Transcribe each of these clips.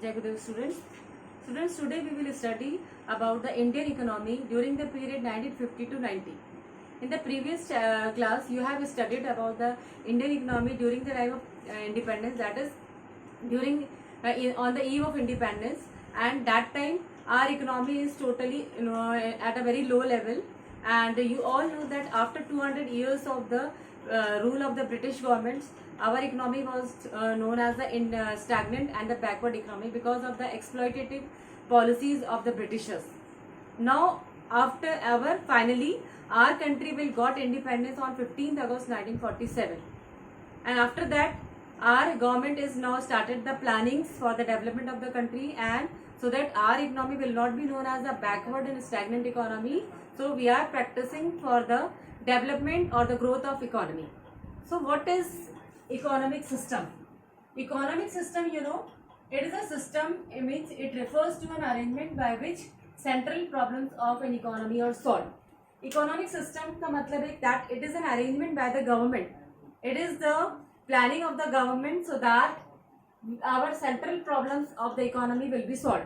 Jai Gurudev students. Students, today we will study about the Indian economy during the period 1950 to 90. In the previous class, you have studied about the Indian economy during the time of independence, that is during on the eve of independence, and that time our economy is totally at a very low level, and you all know that after 200 years of the rule of the British governments, our economy was known as the stagnant and the backward economy because of the exploitative policies of the Britishers. Now, after finally, our country will got independence on 15th August 1947, and after that, our government is now started the plannings for the development of the country, and so that our economy will not be known as a backward and stagnant economy. So we are practicing for the development or the growth of economy. So what is economic system? Economic system, it is a system. It means it refers to an arrangement by which central problems of an economy are solved. Economic system का मतलब है that it is an arrangement by the government. It is the planning of the government so that our central problems of the economy will be solved.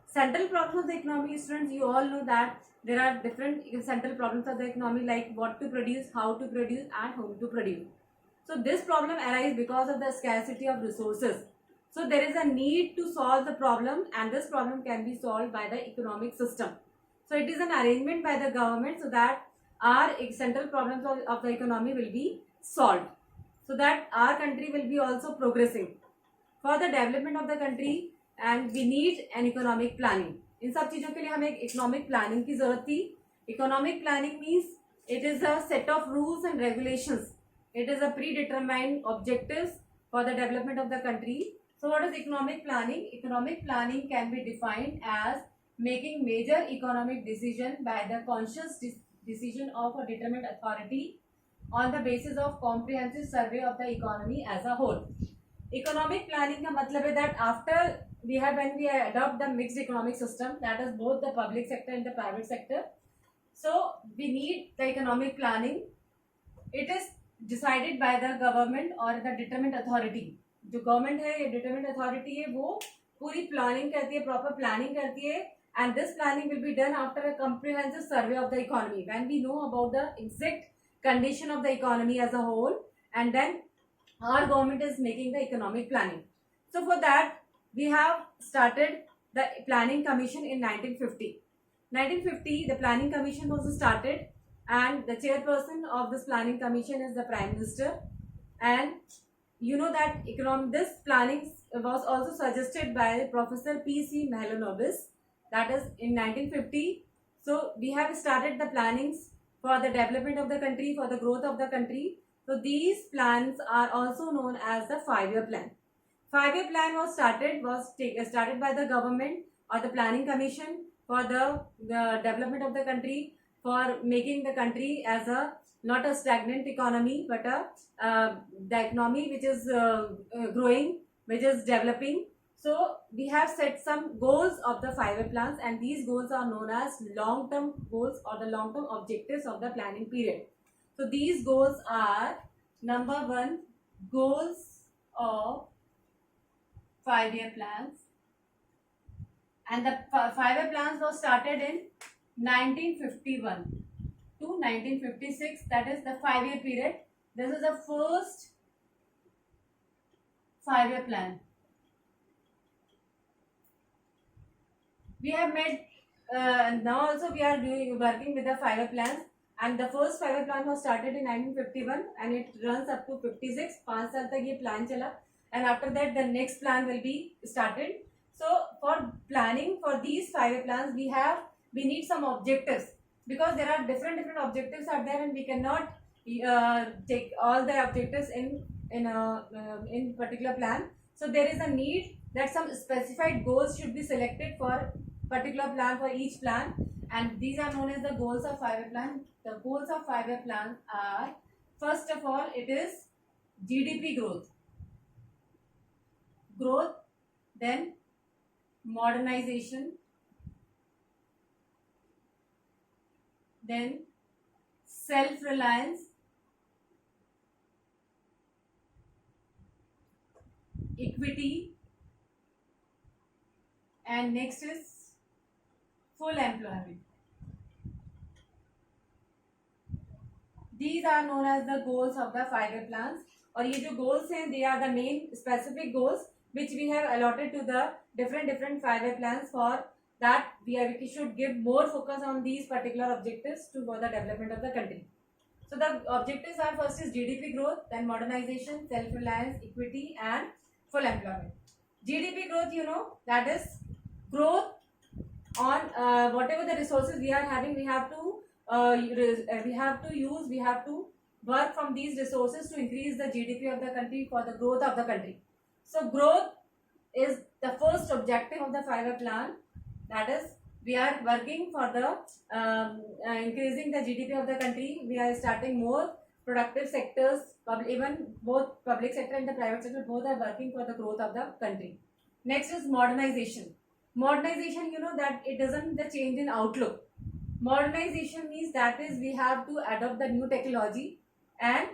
Central problems of the economy, students, you all know that there are different central problems of the economy, like what to produce, how to produce, and whom to produce. So this problem arises because of the scarcity of resources. So there is a need to solve the problem, and this problem can be solved by the economic system. So it is an arrangement by the government so that our central problems of the economy will be solved, so that our country will be also progressing. For the development of the country, and we need an economic planning. इन सब चीज़ों के लिए हमें एक economic planning की ज़रूरत थी. Economic planning means it is a set of rules and regulations. It is a predetermined objectives for the development of the country. So what is economic planning? Economic planning can be defined as making major economic decision by the conscious decision of a determined authority on the basis of comprehensive survey of the economy as a whole. Economic planning का मतलब है that after when we adopt the mixed economic system, that is both the public sector and the private sector, so we need the economic planning. It is decided by the government or the determined authority. जो government है या determined authority है वो पूरी planning करती है, proper planning करती है, and this planning will be done after a comprehensive survey of the economy, when we know about the exact condition of the economy as a whole, and then our government is making the economic planning. So for that we have started the planning commission in 1950. 1950 the planning commission was started, and the chairperson of this planning commission is the prime minister. And you know that this planning was also suggested by Professor P.C. Mahalanobis, that is in 1950. So we have started the plannings for the development of the country, for the growth of the country. So these plans are also known as the 5-year plan. 5-year plan was started by the government or the planning commission for the development of the country, for making the country as a not a stagnant economy, but the economy which is growing, which is developing. So we have set some goals of the 5-year plans, and these goals are known as long-term goals or the long-term objectives of the planning period. So these goals are: number 1, goals of 5-year plans, and the 5-year plans was started in 1951 to 1956. That is the 5-year period. This is the first 5-year plan. We have made now also we are working with the 5-year plans, and the first 5-year plan was started in 1951 and it runs up to 56. 5 साल तक ये plan चला, and after that the next plan will be started. So for planning for these 5-year plans, we need some objectives, because there are different objectives are there, and we cannot take all the objectives in particular plan. So there is a need that some specified goals should be selected for particular plan, for each plan, and these are known as the goals of 5-year plan. The goals of 5-year plan are, first of all, it is GDP growth, then modernization, then self-reliance, equity, and next is full employment. These are known as the goals of the 5-year plans. और ये जो goals हैं, they are the main specific goals which we have allotted to the different 5-year plans. For that we should give more focus on these particular objectives to for the development of the country. So the objectives are, first is GDP growth, then modernization, self-reliance, equity, and full employment. GDP growth, you know, that is growth on whatever the resources we are having. We have to work from these resources to increase the GDP of the country for the growth of the country. So growth is the first objective of the 5-year plan. That is, we are working for the increasing the GDP of the country. We are starting more productive sectors, even both public sector and the private sector, both are working for the growth of the country. Next is modernization. Modernization, you know, that it doesn't the change in outlook. Modernization means that is we have to adopt the new technology, and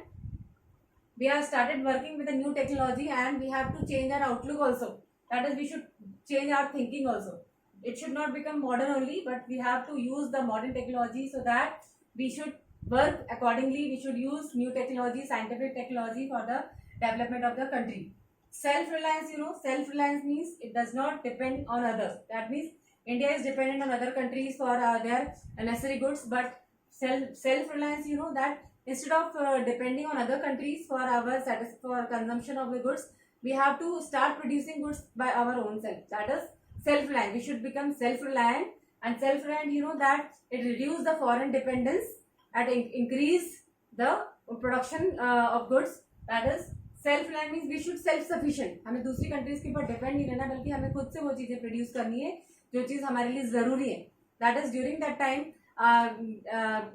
we have started working with the new technology, and we have to change our outlook also. That is, we should change our thinking also. It should not become modern only, but we have to use the modern technology, so that we should work accordingly. We should use new technology, scientific technology for the development of the country. Self-reliance, you know, self-reliance means it does not depend on others. That means India is dependent on other countries for their necessary goods, but self-reliance, you know, that instead of depending on other countries for our for consumption of the goods, we have to start producing goods by our own self. That is self-reliant. We should become self-reliant, and self-reliant, you know, that it reduce the foreign dependence and increase the production of goods. That is self-reliant means we should self-sufficient. हमें दूसरी countries के ऊपर depend नहीं रहना, बल्कि हमें खुद से वो चीजें प्रोड्यूस करनी है जो चीज हमारे लिए जरूरी है. That is, during that time,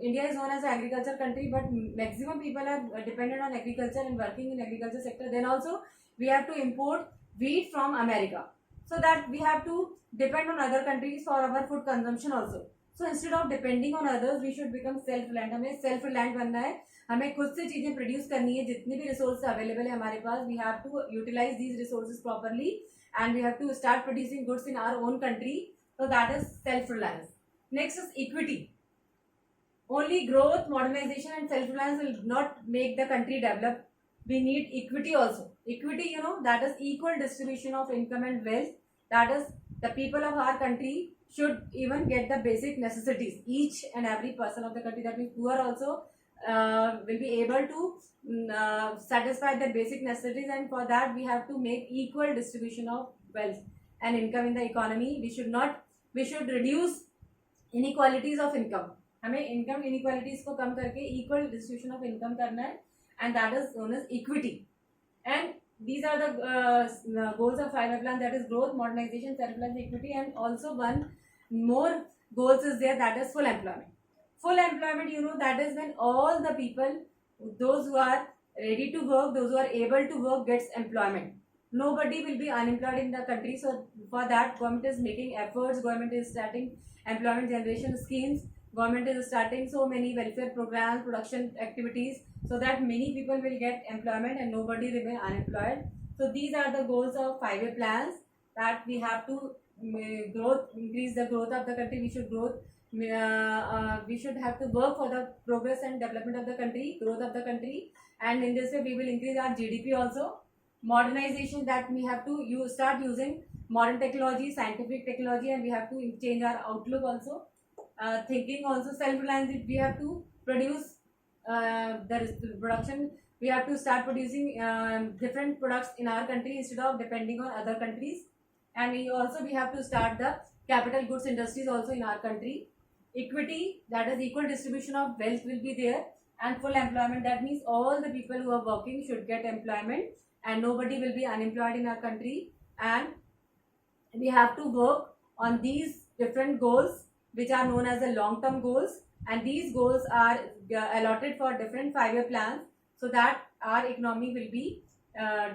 India is known as an agriculture country, but maximum people are dependent on agriculture and working in agriculture sector. Then also we have to import wheat from America, so that we have to depend on other countries for our food consumption also. So instead of depending on others, we should become self-reliant. हमें self-reliant बनना है, हमें खुद से चीजें produce करनी है. जितनी भी रिसोर्स अवेलेबल है हमारे पास, we have to utilize these resources properly, and we have to start producing goods in our own country. So that is self-reliance. Next is equity. Only growth, modernization, and self-reliance will not make the country develop. We need equity also. Equity, you know, that is equal distribution of income and wealth. That is, the people of our country should even get the basic necessities. Each and every person of the country, that means poor also, will be able to satisfy the basic necessities, and for that we have to make equal distribution of wealth and income in the economy. We should reduce inequalities of income. हमें income inequalities को कम करके equal distribution of income करना है, and that is known as equity. And these are the goals of 5-year plan, that is growth, modernization, self-reliance, equity, and also one more goals is there, that is full employment. Full employment, you know, that is when all the people, those who are ready to work, those who are able to work, gets employment. Nobody will be unemployed in the country. So for that, government is making efforts. Government is starting employment generation schemes. Government is starting so many welfare programs, production activities, so that many people will get employment and nobody remain unemployed. So these are the goals of 5-year plans, that we have to increase the growth of the country. We should have to work for the progress and development of the country, growth of the country, and in this way we will increase our GDP also. Modernization, that we have to start using modern technology, scientific technology, and we have to change our outlook also. Thinking also. Self-reliance, we have to produce the production. We have to start producing different products in our country instead of depending on other countries. And we have to start the capital goods industries also in our country. Equity, that is equal distribution of wealth, will be there. And full employment, that means all the people who are working should get employment and nobody will be unemployed in our country. And we have to work on these different goals, which are known as the long-term goals, and these goals are allotted for different 5-year plans, so that our economy will be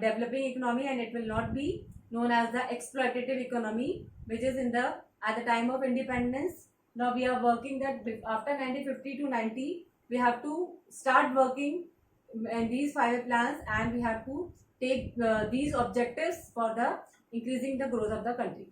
developing economy, and it will not be known as the exploitative economy, which is at the time of independence. Now we are working that after 1950 to 90, we have to start working in these 5-year plans, and we have to take these objectives for the increasing the growth of the country.